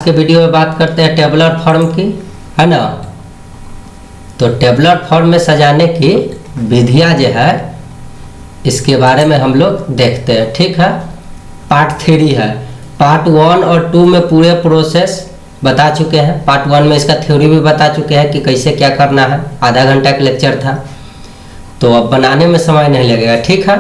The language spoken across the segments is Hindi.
के वीडियो में बात करते हैं टेबुलर फॉर्म की, है ना। तो टेबुलर फॉर्म में सजाने की विधियां जो है इसके बारे में हम लोग देखते हैं, ठीक है। पार्ट 3 है, पार्ट 1 और 2 में पूरे प्रोसेस बता चुके हैं। पार्ट 1 में इसका थ्योरी भी बता चुके हैं कि कैसे क्या करना है, आधा घंटा का लेक्चर था, तो अब बनाने में समय नहीं लगेगा, ठीक है।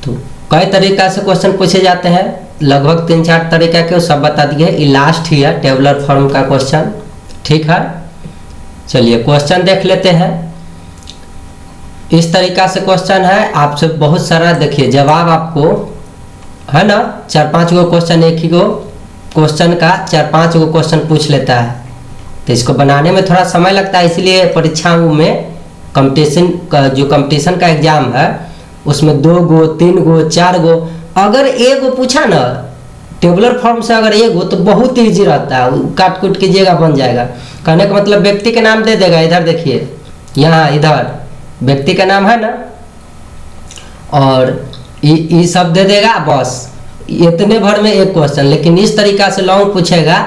तो कई तरीका से क्वेश्चन पूछे जाते हैं, लगभग 3-4 तरीका के, सब बता दिए। ये लास्ट ही है टेबुलर फॉर्म का क्वेश्चन, ठीक है। चलिए क्वेश्चन देख लेते हैं। इस तरीका से क्वेश्चन है, आपसे बहुत सारा देखिए जवाब आपको, है ना, 4-5 गो क्वेश्चन, एक ही गो क्वेश्चन का 4-5 गो क्वेश्चन पूछ लेता है। तो इसको बनाने में थोड़ा समय लगता है, इसलिए परीक्षाओं में कंपटीशन का एग्जाम है उसमें 2 गो 3 गो 4 गो, अगर एक गो पूछा ना टेबुलर फॉर्म से, अगर एक गो तो बहुत ईजी रहता है, काट कूट कीजिएगा बन जाएगा। कहने का मतलब व्यक्ति के नाम दे देगा, इधर देखिए, यहाँ इधर व्यक्ति का नाम है ना, और ये सब दे देगा, बस इतने भर में एक क्वेश्चन। लेकिन इस तरीका से लॉन्ग पूछेगा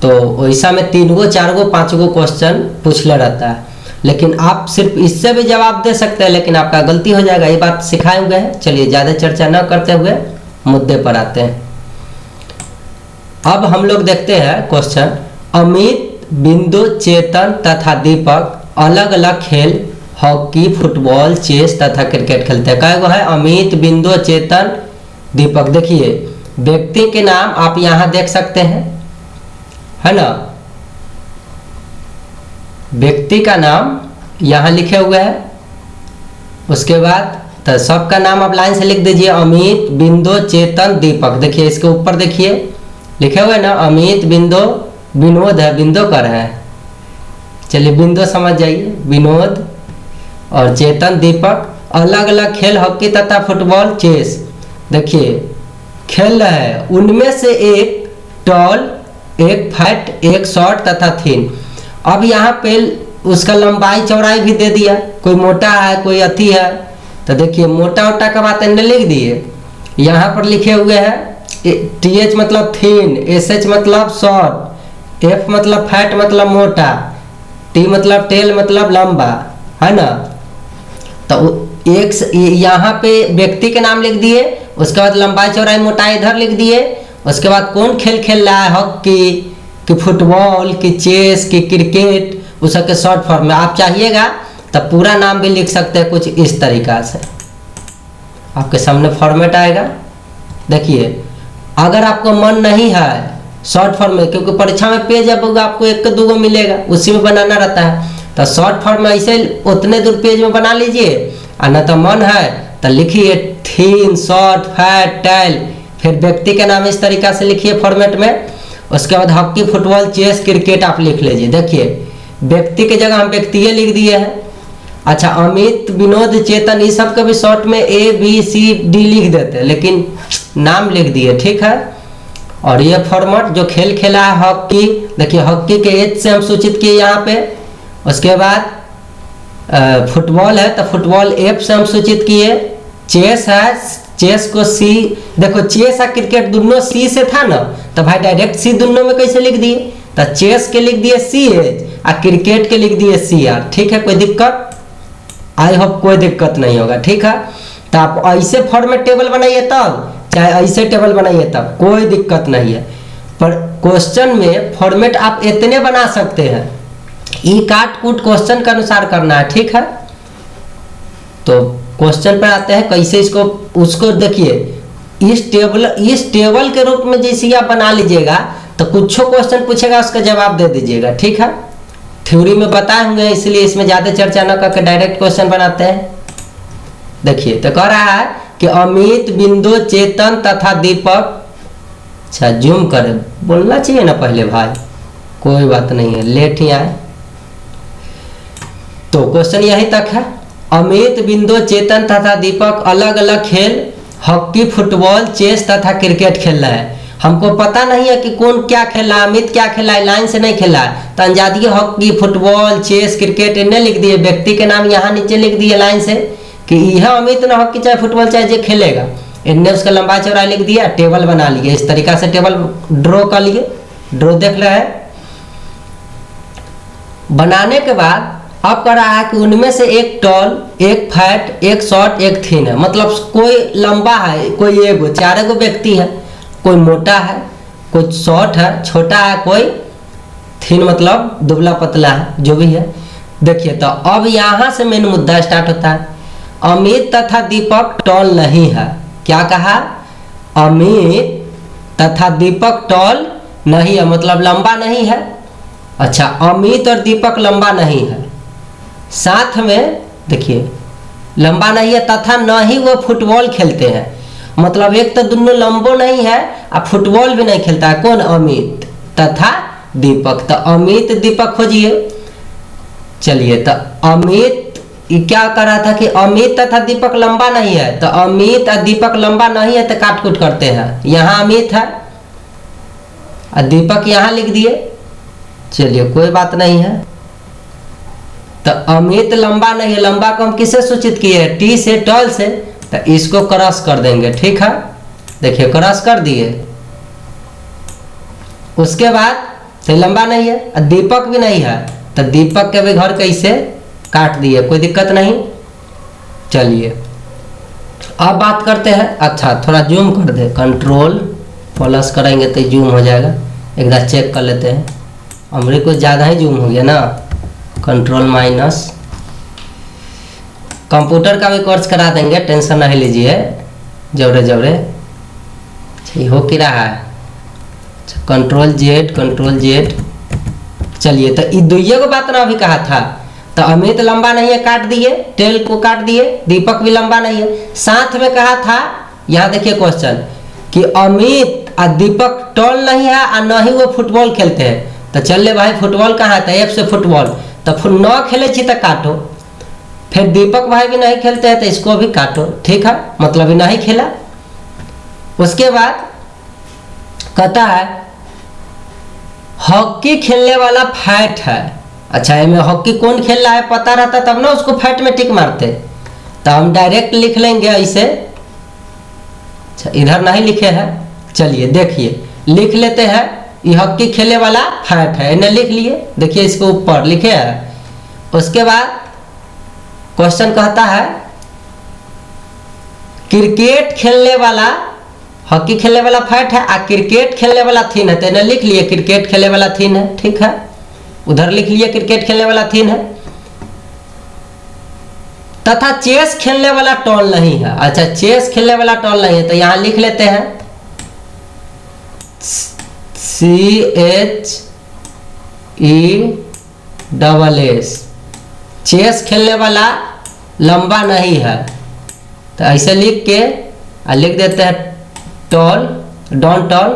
तो वैसा में 3 गो 4 गो 5 गो क्वेश्चन पूछ ले रहता है। लेकिन आप सिर्फ इससे भी जवाब दे सकते हैं, लेकिन आपका गलती हो जाएगा, ये बात सिखाए हुए हैं। चलिए ज़्यादा चर्चा न करते हुए मुद्दे पर आते हैं। अब हम लोग देखते हैं क्वेश्चन। अमित, बिंदु, चेतन तथा दीपक अलग अलग खेल हॉकी, फुटबॉल, चेस तथा क्रिकेट खेलते हैं। कै गो है? अमित, बिंदु, चेतन, दीपक। देखिए व्यक्ति के नाम आप यहाँ देख सकते हैं, है ना, व्यक्ति का नाम यहाँ लिखे हुए हैं। उसके बाद तो सबका नाम आप लाइन से लिख दीजिए, अमित, बिंदु, चेतन, दीपक। देखिए इसके ऊपर देखिए लिखे हुए ना, अमित, बिंदु, विनोद है, बिंदु कर है, चलिए बिंदु समझ जाइए, विनोद और चेतन, दीपक। अलग अलग खेल हॉकी तथा फुटबॉल, चेस। देखिए खेल रहे हैं, उनमें से एक टॉल, एक फैट, एक शॉर्ट तथा थिन। अब यहाँ पे उसका लंबाई चौड़ाई भी दे दिया, कोई मोटा है कोई अति है। तो देखिए मोटा वोटा का बात इन्हें लिख दिए, यहाँ पर लिखे हुए हैं TH मतलब थिन, SH मतलब शॉर्ट, F मतलब फैट मतलब मोटा, T मतलब टेल मतलब लंबा, है ना। तो एक यहाँ पे व्यक्ति के नाम लिख दिए, उसके बाद लंबाई चौड़ाई मोटाई इधर लिख दिए। उसके बाद कौन खेल खेल रहा है, हॉकी कि फुटबॉल कि चेस कि क्रिकेट, उसके शॉर्ट फॉर्म में आप चाहिएगा तो पूरा नाम भी लिख सकते हैं कुछ इस तरीका से। आपके सामने फॉर्मेट आएगा, देखिए। अगर आपको मन नहीं है शॉर्ट फॉर्म में, क्योंकि परीक्षा में पेज अब आपको 1-2 गो मिलेगा, उसी में बनाना रहता है, तो शॉर्ट फॉर्म में ऐसे उतने दूर पेज में बना लीजिए। और न तो मन है तो लिखिए थिन, शॉर्ट, फैट, टेल, फिर व्यक्ति का नाम इस तरीका से लिखिए फॉर्मेट में। उसके बाद हॉकी, फुटबॉल, चेस, क्रिकेट आप लिख लीजिए। देखिए व्यक्ति के जगह हम व्यक्तिये लिख दिए हैं। अच्छा अमित, विनोद, चेतन, ये सब का भी शॉर्ट में ABCD लिख देते हैं, लेकिन नाम लिख दिए, ठीक है। और ये फॉर्मेट जो खेल खेला है हॉकी, देखिए हॉकी के H से हम सूचित किए यहाँ पे। उसके बाद फुटबॉल है तो फुटबॉल F से हम सूचित किए। चेस है, चेस को C, देखो चेस और क्रिकेट दोनों C से था ना, तो भाई डायरेक्ट C दोनों में कैसे लिख दिए, तो चेस के लिख दिए CH और क्रिकेट के लिख दिए CR, ठीक है। कोई दिक्कत? आई होप कोई दिक्कत नहीं होगा, ठीक है। तो आप ऐसे फॉर्मेट टेबल बनाइए तब, चाहे ऐसे टेबल बनाइए तब, कोई दिक्कत नहीं है। पर क्वेश्चन में फॉर्मेट आप इतने बना सकते हैं, ये काट कूट क्वेश्चन के अनुसार करना है, ठीक है। तो क्वेश्चन पर आते हैं कैसे इसको, उसको देखिए इस टेबल के रूप में जैसे आप बना लीजिएगा तो कुछ क्वेश्चन पूछेगा उसका जवाब दे दीजिएगा, ठीक है। थ्योरी में बताए होंगे, इसलिए इसमें ज़्यादा चर्चा न करके डायरेक्ट क्वेश्चन बनाते हैं। देखिए तो कह रहा है कि अमित, बिंदु, चेतन तथा दीपक। अच्छा जूम करें, बोलना चाहिए ना पहले भाई, कोई बात नहीं है, लेट ही आए। तो क्वेश्चन यहीं तक है। अमित, बिंदु, चेतन तथा दीपक अलग अलग खेल हॉकी, फुटबॉल, चेस तथा क्रिकेट खेल रहे हैं। हमको पता नहीं है कि कौन क्या खेला, अमित क्या खेला है, लाइन से नहीं खेला है तो अंजादिए हॉकी, फुटबॉल, चेस, क्रिकेट इन्हें लिख दिए। व्यक्ति के नाम यहाँ नीचे लिख दिए लाइन से कि यह अमित ना हॉकी चाहे फुटबॉल चाहे जो खेलेगा, इनने उसका लंबा चौड़ाई लिख दिया, टेबल बना लिए, इस तरीका से टेबल ड्रॉ कर लिए। ड्रॉ देख रहे हैं। बनाने के बाद अब कह रहा है कि उनमें से एक टॉल, एक फैट, एक शॉर्ट, एक थिन है। मतलब कोई लंबा है, कोई एगो, चार गो व्यक्ति है, कोई मोटा है, कोई शॉर्ट है, छोटा है, कोई थिन मतलब दुबला पतला है, जो भी है। देखिए तो अब यहाँ से मेन मुद्दा स्टार्ट होता है। अमित तथा दीपक टॉल नहीं है। क्या कहा? अमित तथा दीपक टॉल नहीं है, मतलब लंबा नहीं है। अच्छा, अमित और दीपक लंबा नहीं है। साथ में देखिए लंबा नहीं है तथा न ही वो फुटबॉल खेलते हैं। मतलब एक तो दोनों लंबो नहीं है और फुटबॉल भी नहीं खेलता है। कौन? अमित तथा दीपक। तो अमित दीपक खोजिए। चलिए, तो अमित क्या कर रहा था कि अमित तथा दीपक लंबा नहीं है, तो अमित और दीपक लंबा नहीं है तो काट कूट करते हैं। यहाँ अमित है और दीपक यहाँ लिख दिए। चलिए कोई बात नहीं है। तो अमित लंबा नहीं है, लंबा को हम किससे सूचित किए? टी से, टॉल से। तो इसको क्रॉस कर देंगे, ठीक है। देखिए क्रॉस कर दिए। उसके बाद तो लंबा नहीं है और दीपक भी नहीं है, तो दीपक के भी घर कैसे काट दिए, कोई दिक्कत नहीं। चलिए अब बात करते हैं। अच्छा थोड़ा जूम कर दे, कंट्रोल प्लस करेंगे तो जूम हो जाएगा। एक बार चेक कर लेते हैं। हमारे को ज़्यादा ही जूम हो गया ना, कंट्रोल माइनस। कंप्यूटर का भी कोर्स करा देंगे, टेंशन नहीं लीजिए, जवरे जवरे हो कि रहा है। Control Z, control Z. चलिए तो ये दुइये को बात ना अभी कहा था। तो अमित लंबा नहीं है, काट दिए, टेल को काट दिए। दीपक भी लंबा नहीं है। साथ में कहा था, यहाँ देखिए क्वेश्चन, कि अमित और दीपक टॉल नहीं है और न ही वो फुटबॉल खेलते हैं। तो चल ले भाई, फुटबॉल कहाँ था? एफ से फुटबॉल। तो फिर न खेले छी तो काटो। फिर दीपक भाई भी नहीं खेलते हैं तो इसको भी काटो, ठीक है, मतलब ही नहीं खेला। उसके बाद कहता है हॉकी खेलने वाला फैट है। अच्छा, इनमें हॉकी कौन खेल रहा है पता रहता तब ना उसको फैट में टिक मारते। तो हम डायरेक्ट लिख लेंगे ऐसे। अच्छा, इधर नहीं लिखे हैं। चलिए देखिए लिख लेते हैं। ये हॉकी खेलने वाला फैट है, इन्हें लिख लिए। देखिए इसको ऊपर लिखे है। उसके बाद क्वेश्चन कहता है क्रिकेट खेलने वाला, हॉकी खेलने वाला फैट है और क्रिकेट खेलने वाला थिन है। तो इन्हें लिख लिए क्रिकेट खेलने वाला थिन है, ठीक है। उधर लिख लिए क्रिकेट खेलने वाला थिन है। तथा चेस खेलने वाला टॉल नहीं है। अच्छा, चेस खेलने वाला टॉल नहीं है, तो यहां लिख लेते हैं CHESS। चेस खेलने वाला लंबा नहीं है, तो ऐसे लिख के लिख देते हैं टॉल, डॉन टॉल,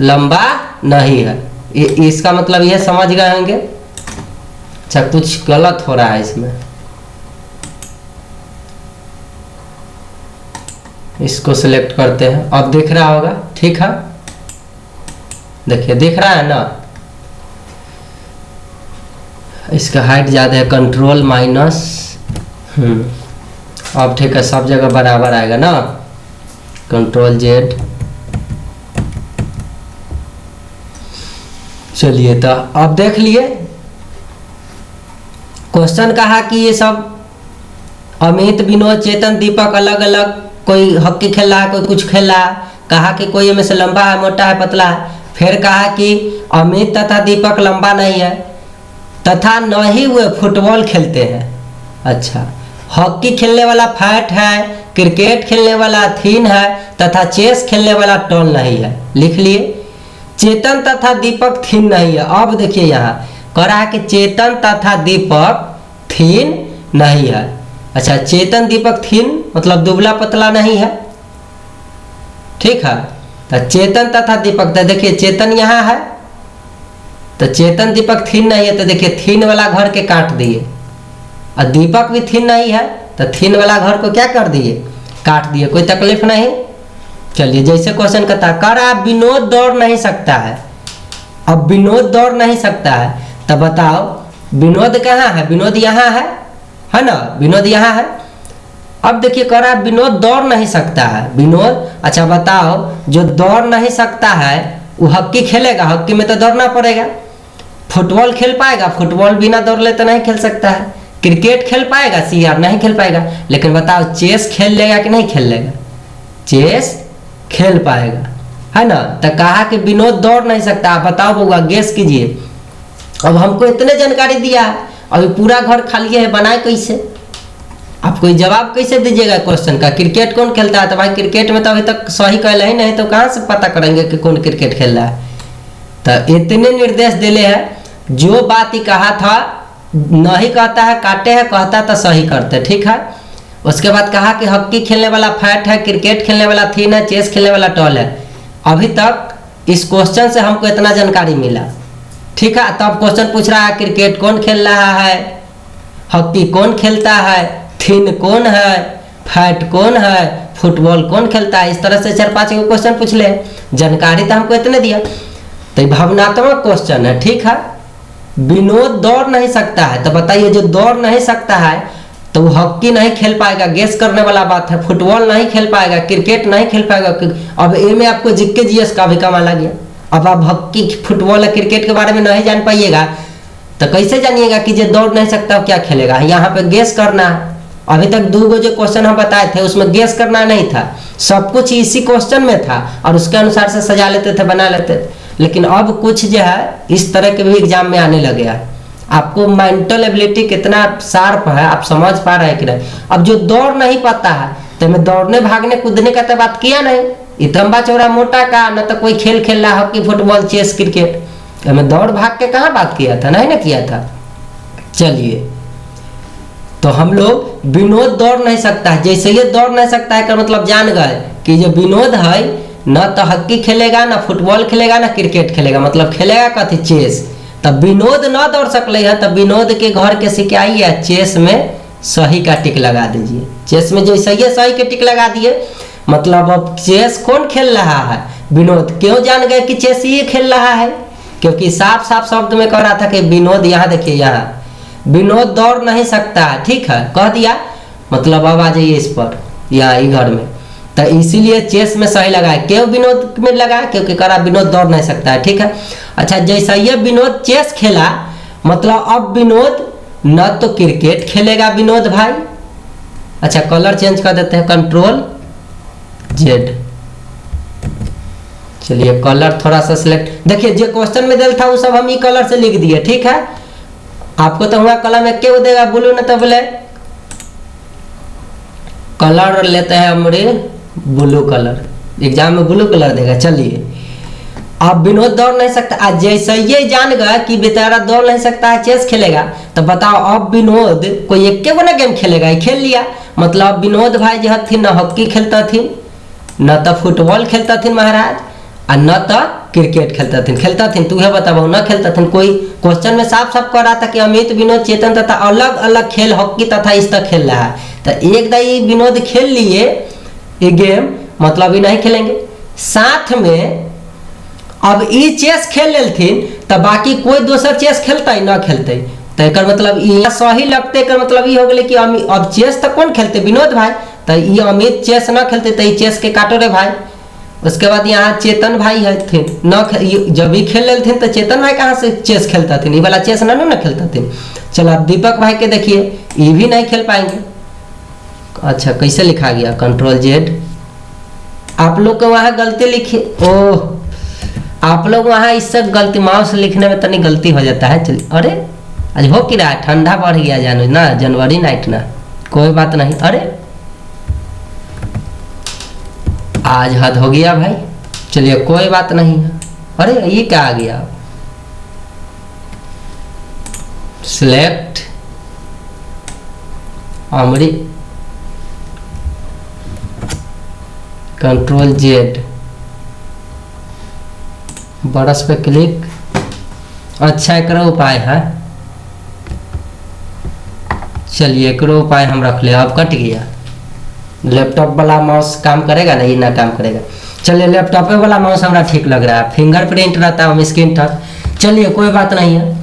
लंबा नहीं है। इसका मतलब यह समझ गए होंगे। अच्छा, कुछ गलत हो रहा है इसमें, इसको सिलेक्ट करते हैं। अब दिख रहा होगा, ठीक है। देखिए दिख रहा है ना। इसका हाइट ज़्यादा है, कंट्रोल माइनस। अब ठीक है, सब जगह बराबर आएगा ना। Control Z. चलिए तो अब देख लिए क्वेश्चन। कहा कि ये सब अमित, विनोद, चेतन, दीपक अलग अलग, कोई हॉकी खेल रहा है, कोई कुछ खेल रहा है। कहा कि कोई में से लंबा है, मोटा है, पतला है। फिर कहा कि अमित तथा दीपक लंबा नहीं है तथा न ही वे फुटबॉल खेलते हैं। अच्छा, हॉकी खेलने वाला फैट है, क्रिकेट खेलने वाला थिन है तथा चेस खेलने वाला टॉल नहीं है, लिख लिए। चेतन तथा दीपक थिन नहीं है। अब देखिए यहाँ कह रहा है कि चेतन तथा दीपक थिन नहीं है। अच्छा, चेतन दीपक थिन मतलब दुबला पतला नहीं है, ठीक है। तो चेतन तथा दीपक, तो देखिए चेतन यहाँ है तो चेतन दीपक थिन नहीं है, तो देखिए थिन वाला घर के काट दिए। और दीपक भी थिन नहीं है तो थिन वाला घर को क्या कर दिए? काट दिए, कोई तकलीफ नहीं। चलिए जैसे क्वेश्चन कहता है, कर आप विनोद दौड़ नहीं सकता है। अब विनोद दौड़ नहीं सकता है, तो बताओ विनोद कहाँ है? विनोद यहाँ है ना, विनोद यहाँ है। अब देखिए कह रहा है विनोद दौड़ नहीं सकता है। विनोद, अच्छा बताओ, जो दौड़ नहीं सकता है वो हॉकी खेलेगा? हॉकी में तो दौड़ना पड़ेगा। फुटबॉल खेल पाएगा? फुटबॉल बिना दौड़ ले तो नहीं खेल सकता है। क्रिकेट खेल पाएगा? सीआर नहीं खेल पाएगा। लेकिन बताओ चेस खेल लेगा कि नहीं खेल लेगा? चेस खेल पाएगा, है ना। तो कहा कि विनोद दौड़ नहीं सकता। आप बताओ बउआ, गेस कीजिए। अब हमको इतने जानकारी दिया है, अभी पूरा घर खाली है, बनाए कैसे? आप कोई जवाब कैसे दीजिएगा क्वेश्चन का? क्रिकेट कौन खेलता है? तो भाई क्रिकेट में तो अभी तक सही कहला ही नहीं, तो कहाँ से पता करेंगे कि कौन क्रिकेट खेल रहा है? तो इतने निर्देश दिले हैं, जो बात ही कहा था नहीं कहता है, काटे है, कहता तो सही करते, ठीक है। उसके बाद कहा कि हॉकी खेलने वाला फैट है, क्रिकेट खेलने वाला थिन है, चेस खेलने वाला टॉल है। अभी तक इस क्वेश्चन से हमको इतना जानकारी मिला, ठीक है। तब क्वेश्चन पूछ रहा है क्रिकेट कौन खेल रहा है, हॉकी कौन खेलता है, थिन कौन है, फैट कौन है, फुटबॉल कौन खेलता है। इस तरह से 4-5 क्वेश्चन पूछ ले। जानकारी तो हमको इतने दिया। तो भावनात्मक क्वेश्चन है, ठीक है। विनोद दौड़ नहीं सकता है, तो बताइए जो दौड़ नहीं सकता है तो वो हॉकी नहीं खेल पाएगा, गेस करने वाला बात है। फुटबॉल नहीं खेल पाएगा, क्रिकेट नहीं खेल पाएगा। अब ए में आपको जीके जीएस का भी कमाल आ गया। अब आप हॉकी, फुटबॉल या क्रिकेट के बारे में नहीं जान पाइएगा तो कैसे जानिएगा कि जो दौड़ नहीं सकता क्या खेलेगा? यहाँ पे गेस करना है। अभी तक 2 जो क्वेश्चन हम बताए थे उसमें गेस करना नहीं था, सब कुछ इसी क्वेश्चन में था और उसके अनुसार से सजा लेते थे, बना लेते थे। लेकिन अब कुछ जो है इस तरह के भी एग्जाम में आने लगे हैं। आपको मेंटल एबिलिटी कितना शार्प है आप समझ पा रहे हैं कि नहीं? अब जो दौड़ नहीं पाता है तो मैं दौड़ने भागने कूदने का तो बात किया नहीं, इतना चौड़ा मोटा का न तो कोई खेल खेल रहा, हॉकी फुटबॉल चेस क्रिकेट, मैं दौड़ भाग के कहाँ बात किया था, नहीं ना किया था। चलिए, तो हम लोग विनोद दौड़ नहीं सकता है, जैसे ये दौड़ नहीं सकता है का मतलब जान गए कि जो विनोद है न तो हॉकी खेलेगा, ना फुटबॉल खेलेगा, ना क्रिकेट खेलेगा, मतलब खेलेगा कथी, चेस। तब विनोद न दौड़ सकले है, तब विनोद के घर के सिकाई है चेस में सही का टिक लगा दीजिए। चेस में जो सही है सही के टिक लगा दिए, मतलब अब चेस कौन खेल रहा है? विनोद। क्यों जान गए कि चेस ये खेल रहा है? क्योंकि साफ साफ शब्द में कह रहा था कि विनोद, यहाँ देखिए, यहाँ विनोद दौड़ नहीं सकता, ठीक है, कह दिया। मतलब अब आ जाइए इस पर, यहाँ घर में, तो इसीलिए चेस में सही लगा है। क्यों विनोद में लगा? क्योंकि कह रहा विनोद दौड़ नहीं सकता है, ठीक है। अच्छा, जैसा ये विनोद चेस खेला, मतलब अब विनोद न तो क्रिकेट खेलेगा विनोद भाई। अच्छा, कलर चेंज कर देते हैं, Ctrl+Z। चलिए कलर थोड़ा सा सिलेक्ट, देखिए जो क्वेश्चन में दिल था वो सब हम ई कलर से लिख दिए, ठीक है। आपको तो हुआ कलर में क्यों देगा, ब्लू न तो ब्लैक। कलर लेते हैं हमारे ब्लू कलर, एग्जाम में ब्लू कलर देगा। चलिए, अब विनोद दौड़ नहीं सकता, आज जैसे ये जान गया कि बेचारा दौड़ नहीं सकता है, चेस खेलेगा, तो बताओ अब विनोद कोई एक के बना गेम खेलेगा, खेल लिया। मतलब विनोद भाई जो थी न हॉकी खेलता थी, न तो फुटबॉल खेलता थी महाराज, और न तो क्रिकेट खेलता थी। तू है बताओ, न खेलता थी। कोई क्वेश्चन में साफ साफ कह रहा था कि अमित, विनोद, चेतन तथा अलग अलग खेल हॉकी तथा इस तक खेल रहा है। तो एक दाई विनोद खेल लिए ये गेम, मतलब ये नहीं खेलेंगे साथ में। अब ये चेस खेल लेथिन तो बाकी कोई दूसरा चेस खेलता ही ना खेलते, तो एक मतलब ये सही लगते, मतलब ये हो गए कि अब चेस तो कौन खेलते, विनोद भाई। तो ये अमित चेस ना खेलते तो ये चेस के काटो रे भाई। उसके बाद यहाँ चेतन भाई है थे न, जब भी खेल लेते तो चेतन भाई कहाँ से चेस खेलता थे, ये वाला चेस ना खेलता थे। चलो अब दीपक भाई के देखिए, ये भी नहीं खेल पाएंगे। अच्छा, कैसे लिखा गया, Ctrl+Z। आप लोग को वहाँ गलती लिखी, ओह आप लोग वहाँ इससे गलती, माउस लिखने में तनी गलती हो जाता है। चलिए, अरे आज हो कि रहा, ठंडा बढ़ गया जानो ना, जनवरी नाइट ना, कोई बात नहीं। अरे आज हद हो गया भाई, चलिए कोई बात नहीं है। अरे ये क्या आ गया, सिलेक्ट अमरी, Ctrl+Z, बरस पे क्लिक। अच्छा, एक उपाय है, चलिए एक उपाय हम रख ले। अब कट गया, लैपटॉप वाला माउस काम करेगा ना, ये ना काम करेगा। चलिए लैपटॉप वाला माउस हमारा ठीक लग रहा है, फिंगरप्रिंट रहता है, हम स्क्रीन टच। चलिए कोई बात नहीं है।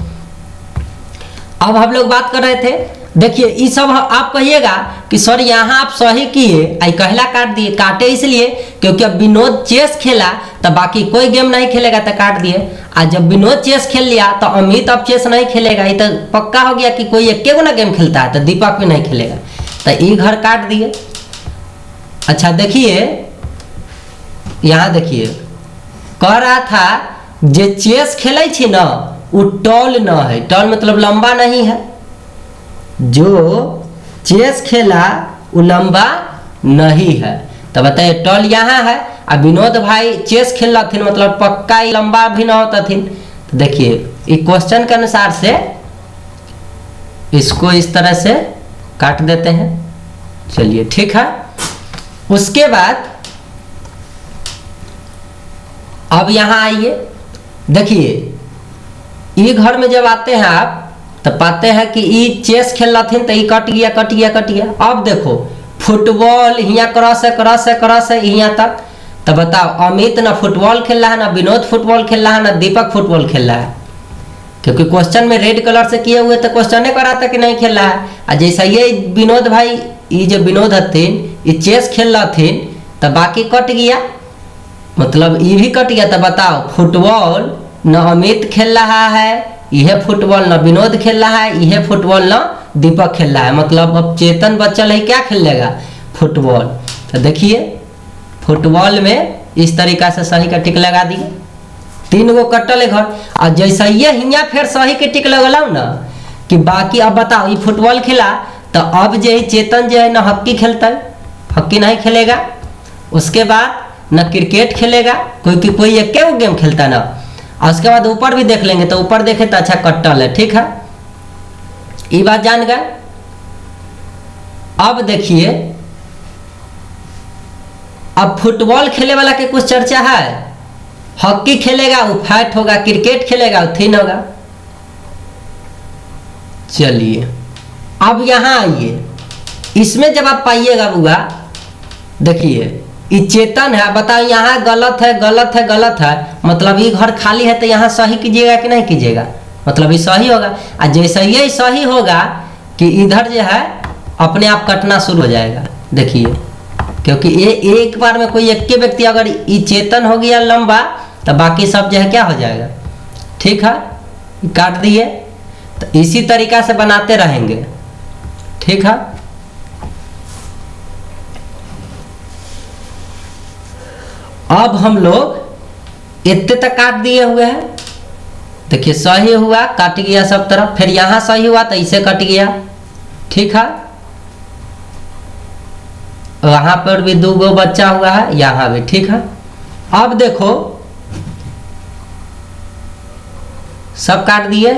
अब हम लोग बात कर रहे थे देखिए ये सब आप कहिएगा कि सर यहाँ आप सही किए, आई कहला काट दिए। काटे इसलिए क्योंकि अब विनोद चेस खेला तो बाकी कोई गेम नहीं खेलेगा तो काट दिए। आज जब विनोद चेस खेल लिया तो अमित अब चेस नहीं खेलेगा, ये तो पक्का हो गया कि कोई एक गो ना गेम खेलता है, तो दीपक भी नहीं खेलेगा, तो ये घर काट दिए। अच्छा देखिए यहाँ देखिए कह रहा था जे चेस खेले छी ना वो टॉल न है, टॉल मतलब लंबा नहीं है, जो चेस खेला वो लंबा नहीं है। तो बताइए टॉल यहाँ है, अब विनोद भाई चेस खेल रहा मतलब पक्का ही लंबा भी ना होता थी। तो देखिए इस क्वेश्चन के अनुसार से इसको इस तरह से काट देते हैं। चलिए ठीक है। उसके बाद अब यहाँ आइए, देखिए ये घर में जब आते हैं आप तो पाते हैं कि ये चेस खेल रहा तो ये कट गया कट गया कट गया। अब देखो फुटबॉल यहाँ क्रॉस है क्रॉस है क्रॉस है यहाँ तक। तो बताओ अमित ना फुटबॉल खेल रहा है, ना विनोद फुटबॉल खेल रहा है, ना दीपक फुटबॉल खेल रहा है, क्योंकि क्वेश्चन में रेड कलर से किए हुए तो क्वेश्चन करा था कि नहीं खेल रहा है। और जैसा ये विनोद भाई ये जो विनोद हथिन ये चेस खेल रहा थे तो बाकी कट गया, मतलब ये भी कट गया। तो बताओ फुटबॉल न अमित खेल रहा है, यह फुटबॉल न विनोद खेल रहा है, यह फुटबॉल न दीपक खेल रहा है, मतलब अब चेतन बच्चल है क्या खेल लेगा फुटबॉल। तो देखिए फुटबॉल में इस तरीका से सही का टिक लगा दिए, 3 गो कटल है घर। और जैसा ये हियाँ फिर सही के टिक लगल ना कि बाकी अब बताओ ये फुटबॉल खेला तो अब जो है चेतन जो है ना हॉकी खेलता है, हॉकी नहीं खेलेगा। उसके बाद न क्रिकेट खेलेगा, कोई एक गेम खेलता ना। और उसके बाद ऊपर भी देख लेंगे, तो ऊपर देखे तो अच्छा कट्टल है, ठीक है ये बात जान गए। अब देखिए अब फुटबॉल खेले वाला के कुछ चर्चा है, हॉकी खेलेगा वो फैट होगा, क्रिकेट खेलेगा वो थिन होगा। चलिए अब यहाँ आइए, इसमें जब आप पाइएगा बुआ देखिए ये चेतन है, बताओ यहाँ गलत है गलत है गलत है, मतलब ये घर खाली है तो यहाँ सही कीजिएगा कि नहीं कीजिएगा, मतलब ये सही होगा। और जैसे ये सही होगा कि इधर जो है अपने आप कटना शुरू हो जाएगा, देखिए क्योंकि ये एक बार में कोई एक के व्यक्ति अगर ये चेतन हो गया लंबा तो बाकी सब जो है क्या हो जाएगा, ठीक है काट दिए। तो इसी तरीका से बनाते रहेंगे, ठीक है। अब हम लोग इतने तक काट दिए हुए हैं, देखिए सही हुआ काट गया सब तरफ, फिर यहाँ सही हुआ तो इसे कट गया, ठीक है। वहां पर भी 2 गो बच्चा हुआ है, यहाँ भी ठीक है। अब देखो सब काट दिए।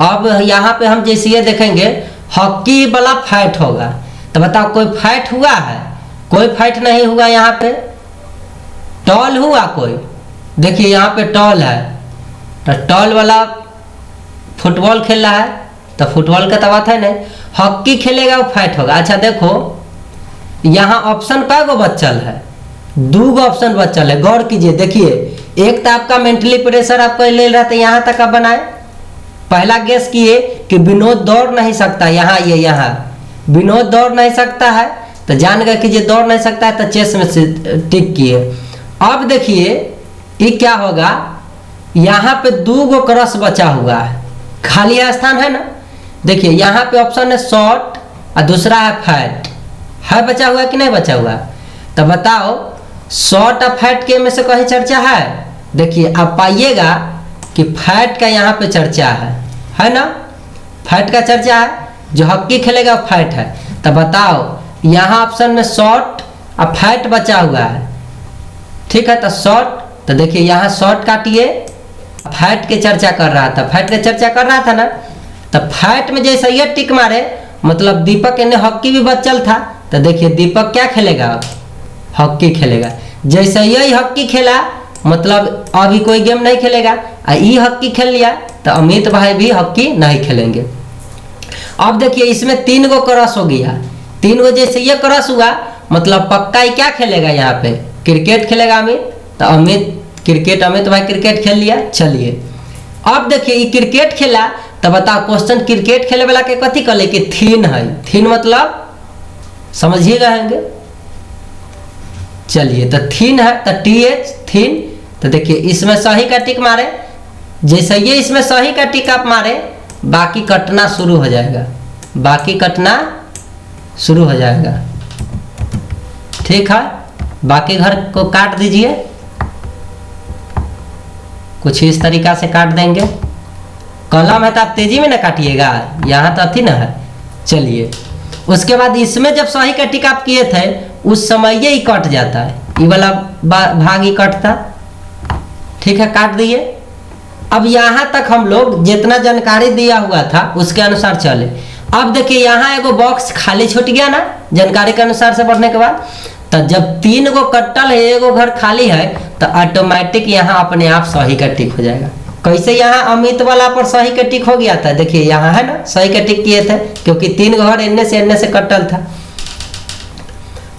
अब यहाँ पे हम जैसे ये देखेंगे हॉकी वाला फाइट होगा, तो बताओ कोई फाइट हुआ है, कोई फाइट नहीं हुआ। यहाँ पे टॉल हुआ कोई, देखिए यहाँ पे टॉल है, तो टॉल वाला फुटबॉल खेल रहा है तो फुटबॉल का तो बात है नहीं, हॉकी खेलेगा वो फाइट होगा। अच्छा देखो यहाँ ऑप्शन कै गो बचल है, 2 गो ऑप्शन बचल है, गौर कीजिए। देखिए एक तो आपका मेंटली प्रेशर आपको ले रहा था, यहाँ तक आप बनाए। पहला गेस किए कि विनोद दौड़ नहीं सकता, यहाँ ये यहाँ विनोद दौड़ नहीं सकता है, तो जान गए कि ये दौड़ नहीं सकता है तो चेस में से टिक किए। अब देखिए ये क्या होगा, यहाँ पे 2 गो क्रॉस बचा हुआ है, खाली स्थान है ना। देखिए यहाँ पे ऑप्शन है शॉर्ट और दूसरा है फैट, है बचा हुआ कि नहीं बचा हुआ। तो बताओ शॉर्ट और फैट के में से कहीं चर्चा है, देखिए आप पाइएगा कि फैट का यहाँ पे चर्चा है ना, फैट का चर्चा है, जो हॉकी खेलेगा फैट है। तो बताओ यहाँ ऑप्शन में शॉर्ट और फैट बचा हुआ है, ठीक है। तो शॉर्ट, तो देखिए यहाँ शॉर्ट काटिए, फैट के चर्चा कर रहा था, फैट के चर्चा कर रहा था ना। तो फैट में जैसे ये टिक मारे मतलब दीपक ने हॉकी भी बचल था, तो देखिए दीपक क्या खेलेगा, हॉकी खेलेगा। जैसे यही हॉकी खेला मतलब अभी कोई गेम नहीं खेलेगा, और ये हॉकी खेल लिया तो अमित भाई भी हॉकी नहीं खेलेंगे। अब देखिए इसमें 3 गो क्रॉस हो गया, 3 गो जैसे ये क्रॉस हुआ मतलब पक्का ही क्या खेलेगा, यहाँ पे क्रिकेट खेलेगा अमित, तो अमित क्रिकेट, अमित भाई क्रिकेट खेल लिया। चलिए अब देखिए ये क्रिकेट खेला तो बताओ क्वेश्चन क्रिकेट खेले वाला के कथी कहले कि थीन है। थीन मतलब समझिएगा हैंगे। चलिए तो थीन है तो TH थीन। तो देखिए इसमें सही का टिक मारे, जैसे ये इसमें सही का टिक आप मारे बाकी कटना शुरू हो जाएगा, बाकी कटना शुरू हो जाएगा। ठीक है, बाकी घर को काट दीजिए, कुछ इस तरीका से काट देंगे। कलम है तो आप तेजी में ना काटिएगा, यहाँ तो अथी ना है। चलिए उसके बाद इसमें जब सही का टिक आप किए थे उस समय ये ही कट जाता है, ये वाला भाग ही कटता। ठीक है, काट दिए। अब यहाँ तक हम लोग जितना जानकारी दिया हुआ था उसके अनुसार चले। अब देखिए यहाँ एगो बॉक्स खाली छूट गया ना जानकारी के अनुसार से पढ़ने के बाद। तो जब 3 गो कट्टल है, एगो घर खाली है, तो ऑटोमेटिक यहाँ अपने आप सही का टिक हो जाएगा। कैसे यहाँ अमित वाला पर सही का टिक हो गया था, देखिए यहाँ है ना सही का टिक किए थे क्योंकि 3 घर एन्ने से कट्टल था।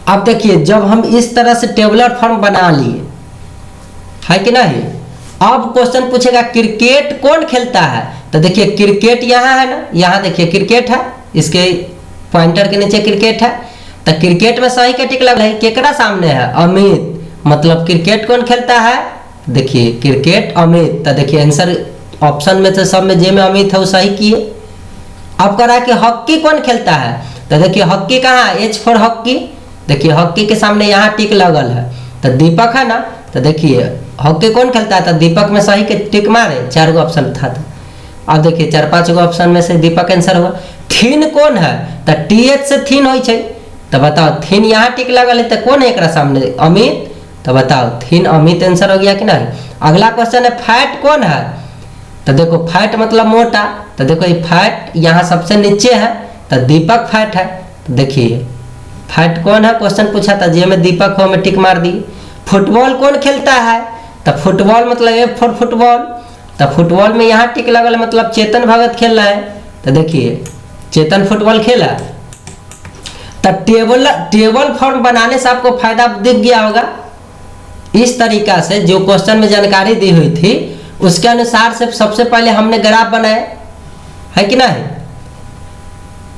अब देखिए जब हम इस तरह से टेबुलर फॉर्म बना लिए है कि नहीं, अब क्वेश्चन पूछेगा क्रिकेट कौन खेलता है। तो देखिए क्रिकेट यहाँ है ना, यहाँ देखिए क्रिकेट है, इसके पॉइंटर के नीचे क्रिकेट है। तो क्रिकेट में सही का टिक लग रहा है, केकरा सामने है अमित, मतलब क्रिकेट कौन खेलता है, देखिए क्रिकेट अमित। तो देखिए आंसर ऑप्शन में से सब में जे में अमित है वो सही किए। अब करा कि हॉकी कौन खेलता है, तो देखिए हॉकी कहाँ, H फॉर हॉकी। देखिए हॉकी के सामने यहाँ टिक लगल है, तो दीपक है ना। तो देखिए हॉकी कौन खेलता है, तो दीपक में सही के टिक मारे, 4 गो ऑप्शन था। अब देखिए 4-5 गो ऑप्शन में से दीपक आंसर हुआ। थीन कौन है, तो TH से थीन हो। तो बताओ थीन यहाँ टिक लगल है, तो कौन है एक सामने, अमित। तो बताओ थीन अमित आंसर हो गया कि नहीं। अगला क्वेश्चन है फैट कौन है, तो देखो फैट मतलब मोटा। तो देखो ये फैट यहाँ सबसे नीचे है, तो दीपक फैट है। तो देखिए फैट कौन है क्वेश्चन पूछा था, जे में दीपक हो में टिक मार दी। फुटबॉल कौन खेलता है, तो फुटबॉल मतलब F फॉर फुटबॉल। तो फुटबॉल में यहाँ टिक लगल मतलब चेतन भगत खेल रहा है। तो देखिए चेतन फुटबॉल खेला। तो टेबल फॉर्म बनाने से आपको फायदा दिख गया होगा। इस तरीका से जो क्वेश्चन में जानकारी दी हुई थी उसके अनुसार से सबसे पहले हमने ग्राफ बनाया है कि नहीं।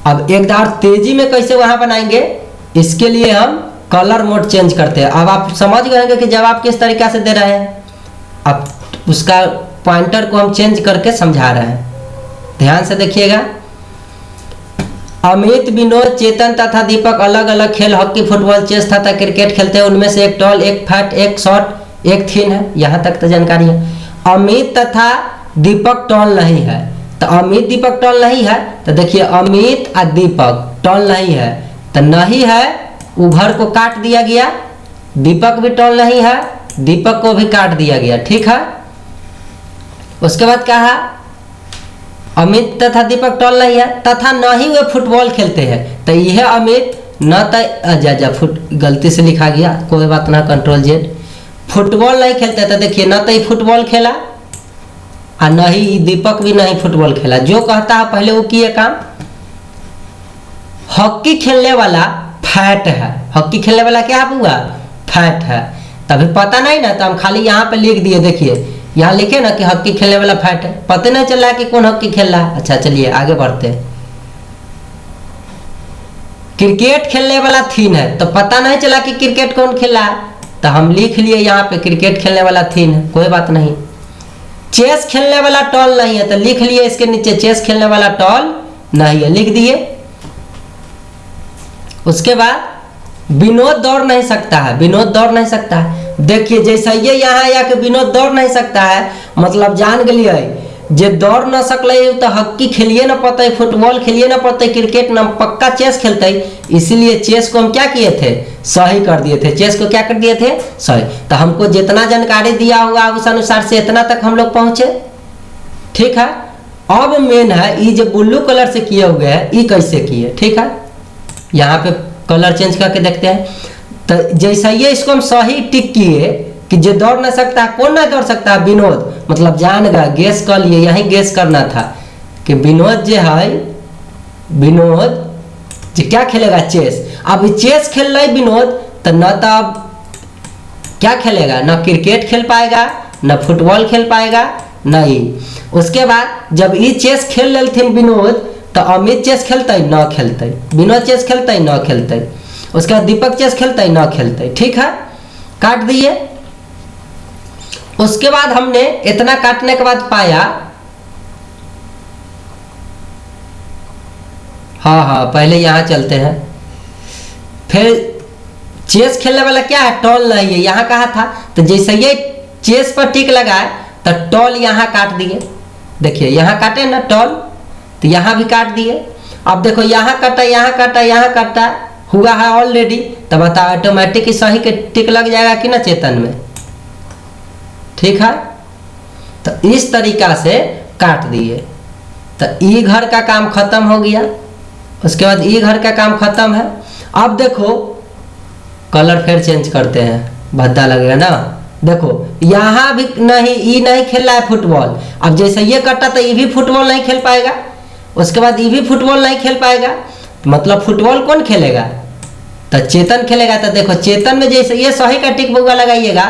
अब एक बार तेजी में कैसे वहां बनाएंगे, इसके लिए हम कलर मोड चेंज करते हैं। अब आप समझ गए कि जवाब किस तरीका से दे रहे हैं, अब उसका पॉइंटर को हम चेंज करके समझा रहे हैं। ध्यान से देखिएगा। अमित, विनोद, चेतन तथा दीपक अलग अलग खेल हॉकी, फुटबॉल, चेस तथा क्रिकेट खेलते हैं। उनमें से एक टॉल, एक फैट, एक शॉर्ट, एक थीन है। यहाँ तक तो जानकारी है। अमित तथा दीपक टॉल नहीं है, तो अमित दीपक टॉल नहीं है। तो देखिए अमित और दीपक टॉल नहीं है, तो नहीं है वो घर को काट दिया गया। दीपक भी टॉल नहीं है, दीपक को भी काट दिया गया। ठीक है, उसके बाद कहा अमित तथा दीपक टॉल नहीं है तथा न ही वे फुटबॉल खेलते हैं। तो यह अमित न तो फुट गलती से लिखा गया, कोई बात ना, Ctrl+Z। फुटबॉल नहीं खेलते, तो देखिए न तो ही फुटबॉल खेला और न ही दीपक भी नहीं फुटबॉल खेला। जो कहता है पहले वो किए काम। हॉकी खेलने वाला फैट है, हॉकी खेलने वाला क्या हुआ, फैट है। तभी पता नहीं ना, तो हम खाली यहाँ पे लिख दिए। देखिए यहाँ लिखे ना कि हॉकी खेलने वाला फैट है, पता नहीं चल रहा है कि कौन हॉकी खेल रहा है। अच्छा चलिए आगे बढ़ते हैं। क्रिकेट खेलने वाला थीन है, तो पता नहीं चला कि क्रिकेट कौन खेल रहा है, तो हम लिख लिए यहाँ पे क्रिकेट खेलने वाला थीन है, कोई बात नहीं। चेस खेलने वाला टॉल नहीं है, तो लिख लिए इसके नीचे चेस खेलने वाला टॉल नहीं है, लिख दिए। उसके बाद विनोद दौड़ नहीं सकता है, विनोद दौड़ नहीं सकता है। देखिए जैसा ये यहाँ या कि विनोद दौड़ नहीं सकता है, मतलब जान गलिए जे दौड़ न सकले तो हॉकी खेलिए न पड़ते, फुटबॉल खेलिए न पड़ते, क्रिकेट न पक्का चेस खेलते। इसीलिए चेस को हम क्या किए थे, सही कर दिए थे। चेस को क्या कर दिए थे, सही। तो हमको जितना जानकारी दिया हुआ उस अनुसार से इतना तक हम लोग पहुंचे। ठीक है, अब मेन है ये जो ब्लू कलर से किए हुए है, ये कैसे किए। ठीक है, यहाँ पे कलर चेंज करके देखते हैं। तो जैसा ये इसको हम सही टिक किए कि जो दौड़ ना सकता है, कौन ना दौड़ सकता है, विनोद। मतलब जान गया, गेस कर लिए, यही गेस करना था कि विनोद जो है, विनोद जो क्या खेलेगा, चेस। अब चेस खेल रहा है विनोद, तो न तो अब क्या खेलेगा, न क्रिकेट खेल पाएगा, न फुटबॉल खेल पाएगा, नहीं। उसके बाद जब ई चेस खेल लेथिन विनोद तो अमित चेस खेलते न खेलते, विनोद चेस खेलते न खेलते, उसके बाद दीपक चेस खेलते न खेलते। ठीक है, काट दिए। उसके बाद हमने इतना काटने के बाद पाया, हाँ पहले यहां चलते हैं। फिर चेस खेलने वाला क्या है, टॉल नहीं है, यहां कहा था। तो जैसे ये चेस पर टिक लगाए तो टॉल यहां काट दिए। देखिए यहां काटे ना टॉल, तो यहां भी काट दिए। अब देखो यहां कटा, यहां कटा, यहां कटा, हुआ है ऑलरेडी। तो बताओ ऑटोमेटिक सही के टिक लग जाएगा कि ना चेतन में। ठीक है, तो इस तरीका से काट दिए। तो ई घर का काम खत्म हो गया। उसके बाद ई घर का काम खत्म है। अब देखो कलर फिर चेंज करते हैं, भद्दा लगेगा ना। देखो यहाँ भी नहीं, ई नहीं खेल रहा है फुटबॉल। अब जैसे ये कटा तो ये भी फुटबॉल नहीं खेल पाएगा, उसके बाद ये भी फुटबॉल नहीं खेल पाएगा। मतलब फुटबॉल कौन खेलेगा, तो चेतन खेलेगा। तो देखो चेतन में जैसे ये सही का टिक बुआ लगाइएगा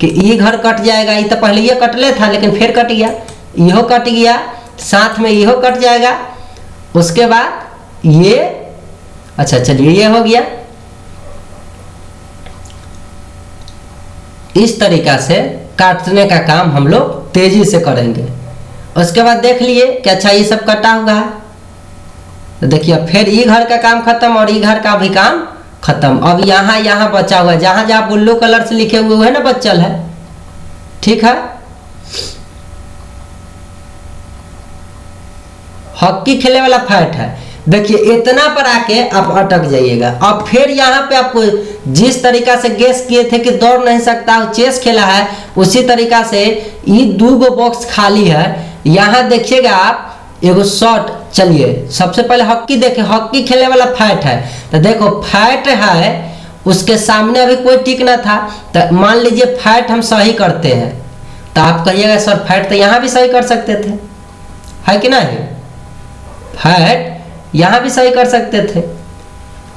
कि ये घर कट जाएगा। ये तो पहले ये कटले था लेकिन फिर कट गया, इहो कट गया, साथ में इहो कट जाएगा। उसके बाद ये, अच्छा चलिए ये हो गया। इस तरीका से काटने का काम हम लोग तेजी से करेंगे। उसके बाद देख लिए कि अच्छा ये सब कटा हुआ है। तो देखिए फिर ई घर का काम खत्म और ई घर का भी काम खत्म। अब यहाँ बचा हुआ है, जहां जहां ब्लू कलर से लिखे हुए है ना बच्चल है। ठीक है, हॉकी खेलने वाला फैट है। देखिए इतना पर आके आप अटक जाइएगा। अब फिर यहाँ पे आपको जिस तरीका से गेस किए थे कि दौड़ नहीं सकता, चेस खेला है, उसी तरीका से ये 2 बॉक्स खाली है। यहाँ देखिएगा आप एगो शॉट। चलिए सबसे पहले हॉकी देखे, हॉकी खेलने वाला फैट है। तो देखो फैट है, उसके सामने अभी कोई टिक ना था। तो मान लीजिए फैट हम सही करते हैं, तो आप कहिएगा सर फैट तो यहाँ भी सही कर सकते थे, है कि नहीं। फैट यहाँ भी सही कर सकते थे।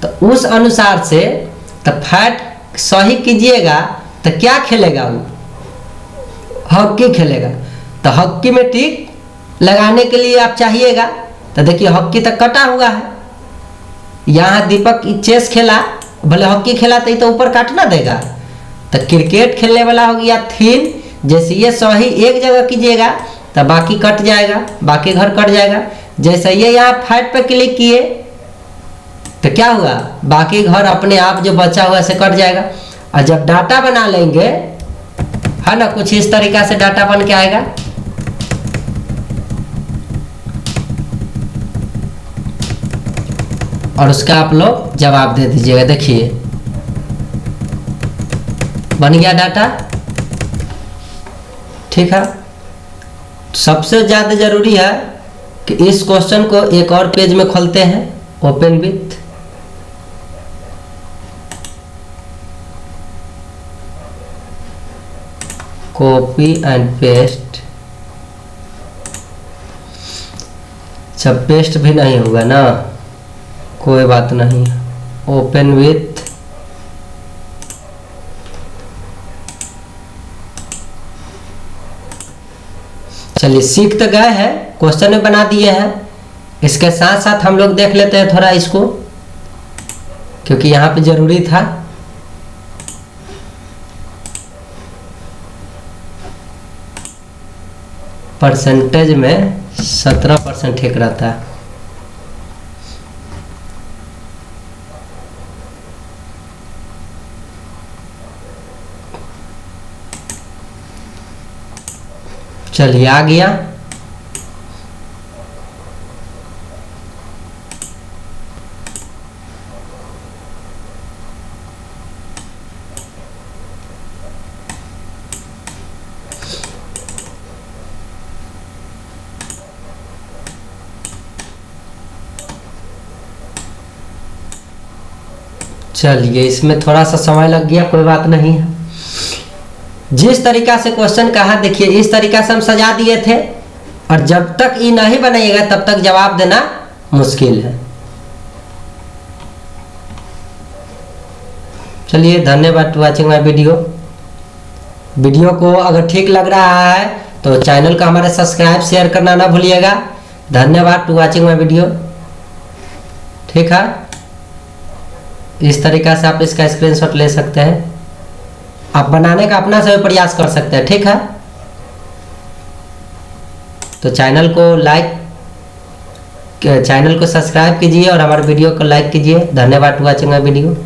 तो उस अनुसार से तो फैट सही कीजिएगा तो क्या खेलेगा वो, हॉकी खेलेगा। तो हॉकी में टिक लगाने के लिए आप चाहिएगा। तो देखिए हॉकी तक कटा हुआ है। यहाँ दीपक चेस खेला, भले हॉकी खेला तो ऊपर काटना देगा। तो क्रिकेट खेलने वाला हो गया थीन। जैसे ये सही एक जगह कीजिएगा तो बाकी कट जाएगा, बाकी घर कट जाएगा। जैसे ये यहाँ फैट पे क्लिक किए तो क्या हुआ, बाकी घर अपने आप जो बचा हुआ से कट जाएगा। और जब डाटा बना लेंगे है ना, कुछ इस तरीका से डाटा बन के आएगा। और उसका आप लोग जवाब दे दीजिएगा। देखिए बन गया डाटा। ठीक है, सबसे ज्यादा जरूरी है कि इस क्वेश्चन को एक और पेज में खोलते हैं, open with. Copy and paste. जब पेस्ट भी नहीं होगा ना, कोई बात नहीं, ओपन विथ। चलिए सीख तो गए हैं, क्वेश्चन में बना दिए हैं। इसके साथ साथ हम लोग देख लेते हैं थोड़ा इसको, क्योंकि यहाँ पे जरूरी था। परसेंटेज में 17% ठीक रहता है। चलिए आ गया। चलिए इसमें थोड़ा सा समय लग गया, कोई बात नहीं है। जिस तरीका से क्वेश्चन कहा, देखिए इस तरीका से हम सजा दिए थे। और जब तक ये नहीं बनाइएगा तब तक जवाब देना मुश्किल है। चलिए धन्यवाद to watching my video. Video को अगर ठीक लग रहा है तो चैनल को हमारे सब्सक्राइब शेयर करना ना भूलिएगा। धन्यवाद टू वॉचिंग माई वीडियो। ठीक है, इस तरीका से आप इसका स्क्रीनशॉट ले सकते हैं। आप बनाने का अपना से भी प्रयास कर सकते हैं। ठीक है, तो चैनल को सब्सक्राइब कीजिए और हमारे वीडियो को लाइक कीजिए। धन्यवाद टू वॉचिंग माई वीडियो।